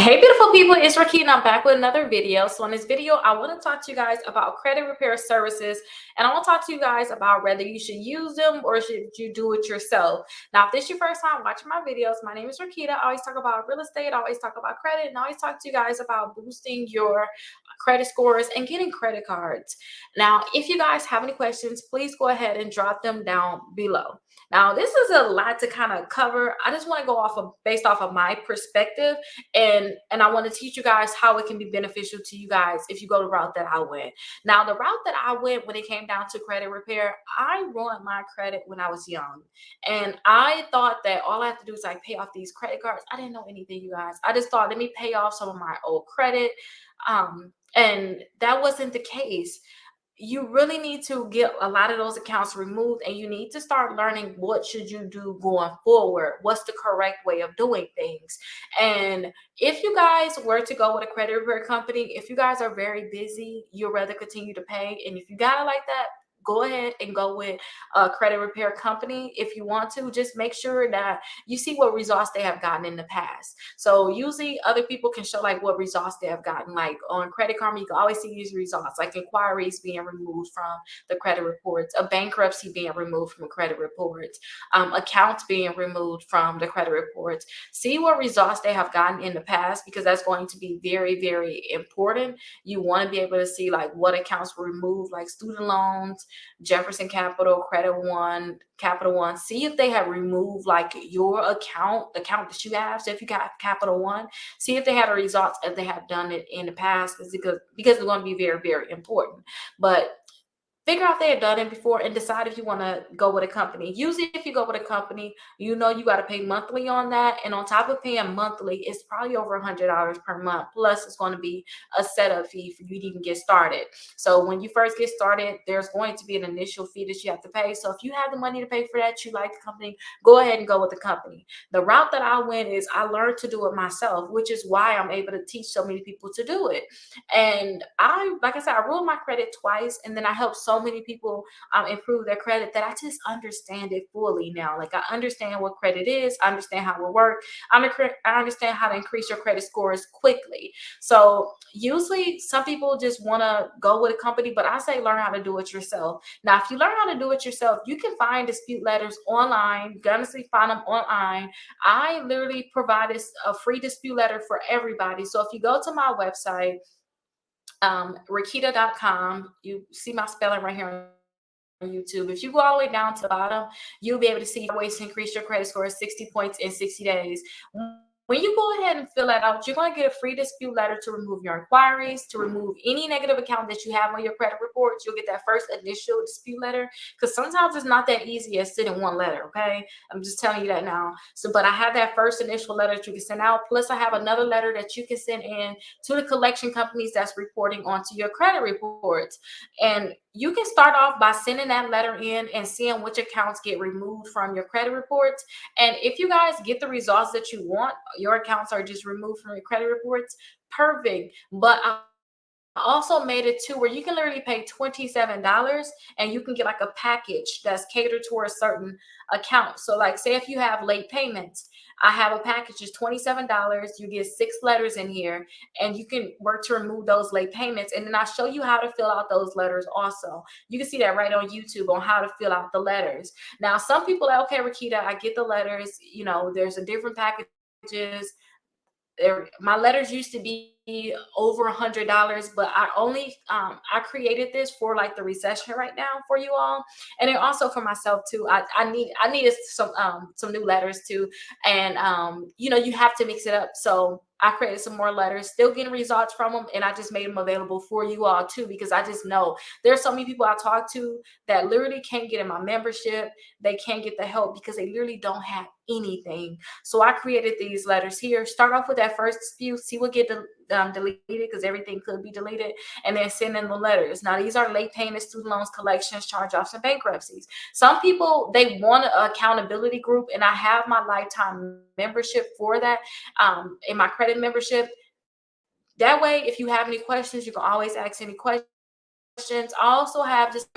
Hey beautiful people, it's Rickita and I'm back with another video. So in this video, I want to talk to you guys about credit repair services, and I want to talk to you guys about whether you should use them or should you do it yourself. Now, if this is your first time watching my videos, my name is Rickita. I always talk about real estate, I always talk about credit, and I always talk to you guys about boosting your credit scores and getting credit cards. Now, if you guys have any questions, please go ahead and drop them down below. Now, this is a lot to kind of cover. I just want to go off of based off of my perspective, and I want to teach you guys how it can be beneficial to you guys if you go the route that I went. Now, the route that I went when it came down to credit repair, I ruined my credit when I was young, and I thought that all I have to do is like pay off these credit cards. I didn't know anything, you guys. I just thought, let me pay off some of my old credit, and that wasn't the case. You really need to get a lot of those accounts removed, and you need to start learning what should you do going forward. What's the correct way of doing things? And if you guys were to go with a credit repair company, if you guys are very busy, you'd rather continue to pay, and if you got it like that, go ahead and go with a credit repair company. If you want to, just make sure that you see what results they have gotten in the past. So usually other people can show like what results they have gotten. Like on Credit Karma, you can always see these results, like inquiries being removed from the credit reports, a bankruptcy being removed from credit reports, accounts being removed from the credit reports. See what results they have gotten in the past, because that's going to be very, very important. You want to be able to see like what accounts were removed, like student loans, Jefferson Capital, Capital One. See if they have removed like your account that you have. So if you got Capital One, see if they had a results, if they have done it in the past, because it's going to be very, very important. But figure out they had done it before and decide if you want to go with a company. Usually if you go with a company, you know you got to pay monthly on that, and on top of paying monthly, it's probably over $100 per month, plus it's going to be a setup fee for you to even get started. So when you first get started, there's going to be an initial fee that you have to pay. So if you have the money to pay for that, you like the company, go ahead and go with the company. The route that I went is I learned to do it myself, which is why I'm able to teach so many people to do it. And like I said, I ruined my credit twice, and then I helped so many people improve their credit that I just understand it fully now. Like I understand what credit is, I understand how it works, I understand how to increase your credit scores quickly. So usually some people just want to go with a company, but I say learn how to do it yourself. Now, if you learn how to do it yourself, you can find dispute letters online. You can honestly find them online. I literally provided a free dispute letter for everybody. So if you go to my website, Rickita.com. You see my spelling right here on YouTube. If you go all the way down to the bottom, you'll be able to see ways to increase your credit score 60 points in 60 days. When you go ahead and fill that out, you're going to get a free dispute letter to remove your inquiries, to remove any negative account that you have on your credit reports. You'll get that first initial dispute letter, because sometimes it's not that easy as sending one letter, okay? I'm just telling you that now. So, but I have that first initial letter that you can send out. Plus, I have another letter that you can send in to the collection companies that's reporting onto your credit reports. And you can start off by sending that letter in and seeing which accounts get removed from your credit reports. And if you guys get the results that you want, your accounts are just removed from your credit reports, perfect. But I also made it to where you can literally pay $27 and you can get like a package that's catered to a certain account. So like say if you have late payments, I have a package is $27. You get 6 letters in here, and you can work to remove those late payments. And then I'll show you how to fill out those letters also. You can see that right on YouTube on how to fill out the letters. Now, some people are, okay, Rickita, I get the letters. You know, there's a different packages. My letters used to be over $100, but I created this for like the recession right now for you all, and then also for myself too. I needed some new letters too, and you know, you have to mix it up. So I created some more letters, still getting results from them, and I just made them available for you all too, because I just know there's so many people I talk to that literally can't get in my membership. They can't get the help because they literally don't have anything. So I created these letters here. Start off with that first dispute, see what get deleted, because everything could be deleted, and then send in the letters. Now, these are late payments, student loans, collections, charge-offs, and bankruptcies. Some people, they want an accountability group, and I have my lifetime membership for that, in my credit membership. That way, if you have any questions, you can always ask any questions. I also have just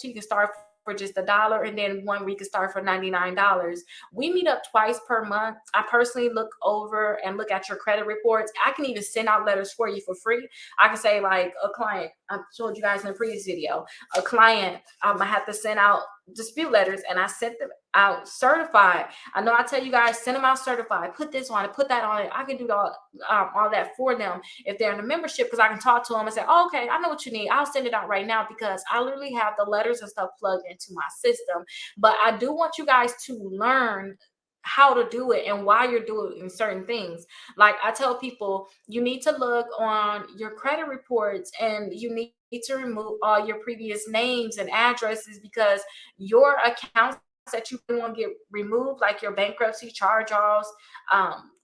you can start for just $1, and then one we can start for $99. We meet up twice per month. I personally look over and look at your credit reports. I can even send out letters for you for free. I can say, like, a client, I told you guys in the previous video, a client, I have to send out dispute letters, and I sent them out certified. I know I tell you guys, send them out certified, put this on it, put that on it. I can do all that for them if they're in a membership, because I can talk to them and say, oh, okay, I know what you need, I'll send it out right now, because I literally have the letters and stuff plugged into my system. But I do want you guys to learn how to do it and why you're doing certain things. Like I tell people, you need to look on your credit reports, and you need to remove all your previous names and addresses, because your accounts that you want to get removed, like your bankruptcy charge-offs,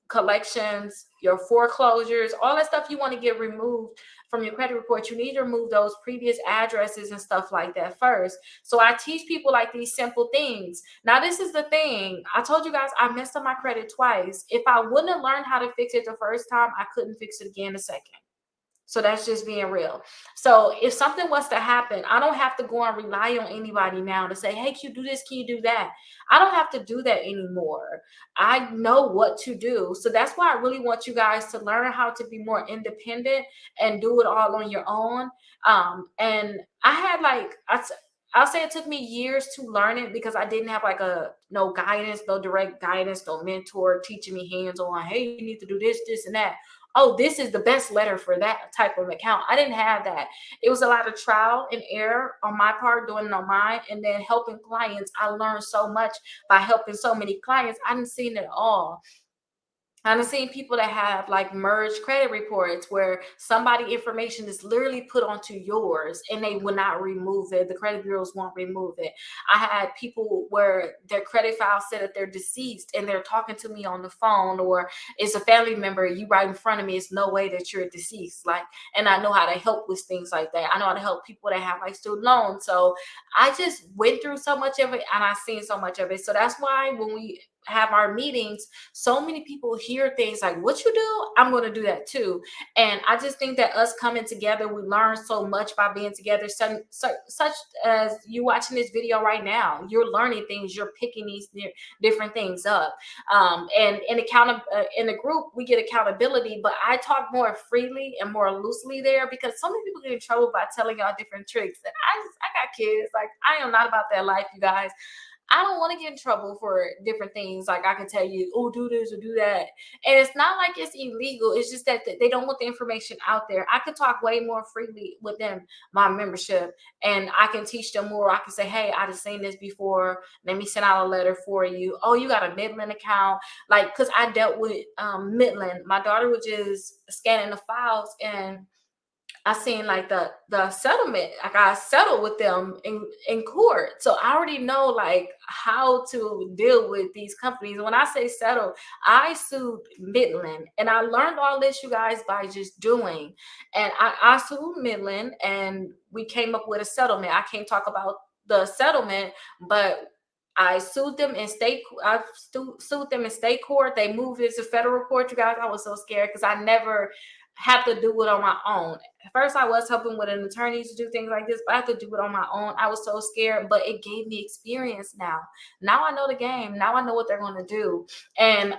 collections, your foreclosures, all that stuff you want to get removed from your credit report, you need to remove those previous addresses and stuff like that first. So I teach people like these simple things. Now, this is the thing. I told you guys I messed up my credit twice. If I wouldn't have learned how to fix it the first time, I couldn't fix it again the second. So that's just being real. So if something was to happen, I don't have to go and rely on anybody now to say, hey, can you do this? Can you do that? I don't have to do that anymore. I know what to do. So that's why I really want you guys to learn how to be more independent and do it all on your own. And I had like, I'll say it took me years to learn it, because I didn't have like no guidance, no direct guidance, no mentor teaching me hands on, hey, you need to do this, this, and that. Oh, this is the best letter for that type of account. I didn't have that. It was a lot of trial and error on my part, doing it on mine, and then helping clients. I learned so much by helping so many clients. I didn't see it all. I've seen people that have like merged credit reports where somebody information is literally put onto yours, and they will not remove it. The credit bureaus won't remove it. I had people where their credit file said that they're deceased, and they're talking to me on the phone, or it's a family member, you right in front of me. It's no way that you're deceased. Like, and I know how to help with things like that. I know how to help people that have like student loans. So I just went through so much of it, and I've seen so much of it. So that's why when we have our meetings, so many people hear things like, what you do, I'm going to do that too. And I just think that us coming together, we learn so much by being together. Such as you watching this video right now, you're learning things, you're picking these different things up. And in the group, we get accountability, but I talk more freely and more loosely there, because so many people get in trouble by telling y'all different tricks. And I got kids, like, I am not about that life, you guys. I don't want to get in trouble for different things. Like, I can tell you, oh, do this or do that. And it's not like it's illegal. It's just that they don't want the information out there. I could talk way more freely within my membership, and I can teach them more. I can say, hey, I just seen this before. Let me send out a letter for you. Oh, you got a Midland account. Like, because I dealt with Midland. My daughter was just scanning the files, and I seen like the settlement. Like, I settled with them in court. So I already know like how to deal with these companies. When I say settle, I sued Midland, and I learned all this, you guys, by just doing. And I sued Midland, and we came up with a settlement. I can't talk about the settlement, but I sued them in state. Sued them in state court. They moved it to federal court. You guys, I was so scared, because I never had to do it on my own. At first, I was helping with an attorney to do things like this, but I had to do it on my own. I was so scared, but it gave me experience now. Now I know the game. Now I know what they're going to do. And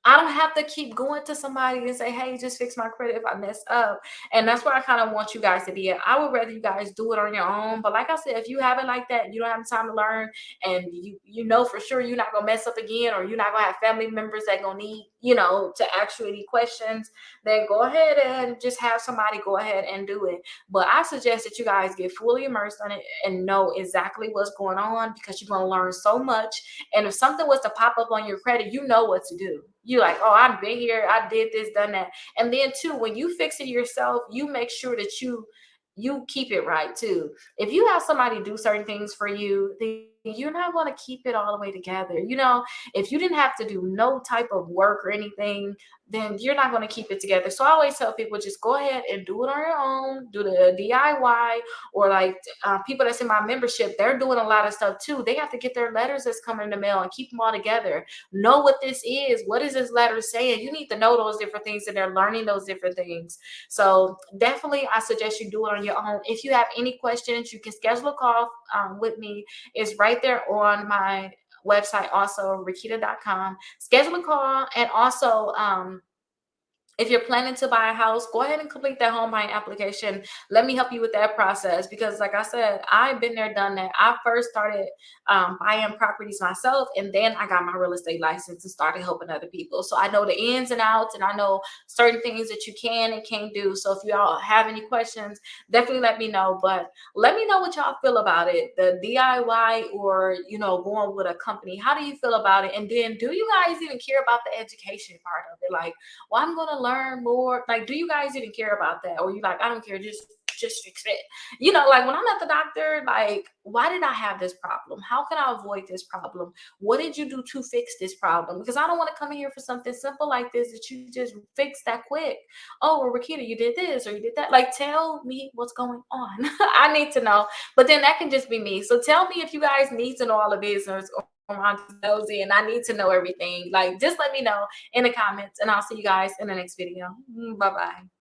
I don't have to keep going to somebody and say, hey, just fix my credit if I mess up. And that's where I kind of want you guys to be at. I would rather you guys do it on your own. But like I said, if you have it like that, you don't have time to learn, and you know for sure you're not going to mess up again, or you're not going to have family members that going to need, to ask you any questions, then go ahead and just have somebody go ahead and do it. But I suggest that you guys get fully immersed on it and know exactly what's going on, because you're going to learn so much. And if something was to pop up on your credit, you know what to do. You like, oh, I've been here, I did this, done that. And then too, when you fix it yourself, you make sure that you keep it right too. If you have somebody do certain things for you, then you're not going to keep it all the way together. You know, if you didn't have to do no type of work or anything, then you're not going to keep it together. So I always tell people, just go ahead and do it on your own, do the DIY, or like people that's in my membership, they're doing a lot of stuff too. They have to get their letters that's coming in the mail and keep them all together. Know what this is. What is this letter saying? You need to know those different things, and they're learning those different things. So definitely, I suggest you do it on your own. If you have any questions, you can schedule a call with me. It's right there on my website, also Rickita.com. Schedule a call, and also if you're planning to buy a house, go ahead and complete that home buying application. Let me help you with that process, because like I said, I've been there, done that. I first started buying properties myself, and then I got my real estate license and started helping other people. So I know the ins and outs, and I know certain things that you can and can't do. So if y'all have any questions, definitely let me know. But let me know what y'all feel about it, the DIY, or going with a company. How do you feel about it? And then, do you guys even care about the education part of it? Like, well, I'm gonna learn more. Like, do you guys even care about that? Or you like, I don't care, just fix it. Like when I'm at the doctor, like, why did I have this problem? How can I avoid this problem? What did you do to fix this problem? Because I don't want to come in here for something simple like this that you just fix that quick. Oh, well, Rickita, you did this or you did that. Like, tell me what's going on. I need to know. But then that can just be me. So tell me if you guys need to know all of this, or I'm nosy and I need to know everything. Like, just let me know in the comments, and I'll see you guys in the next video. Bye bye.